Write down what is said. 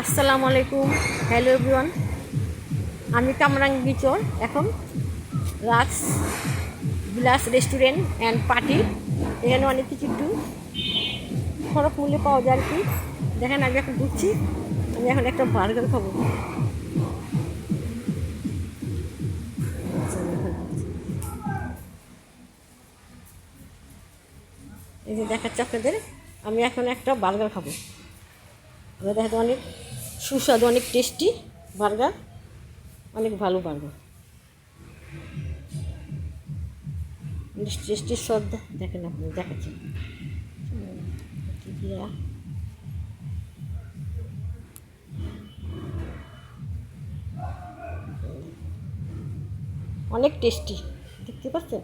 আসসালামু আলাইকুম, hello everyone. আমি কামরাঙ্গি চর। এখন রাজ বিলাস রেস্টুরেন্ট অ্যান্ড পার্টি। এখানে অনেক কিছু একটু খরচ মূল্যে পাওয়া যায় আর কি। দেখেন আমি এখন ঢুকছি, আমি এখন একটা বার্গার খাবো। এই যে দেখাচ্ছি আপনাদের, আমি এখন একটা বার্গার খাবো। আমরা দেখাতে অনেক সুস্বাদু, অনেক টেস্টি বার্গার, অনেক ভালো বার্গার, টেস্টি সব। দেখেন আপনি, দেখাচ্ছি অনেক টেস্টি, দেখতে পাচ্ছেন।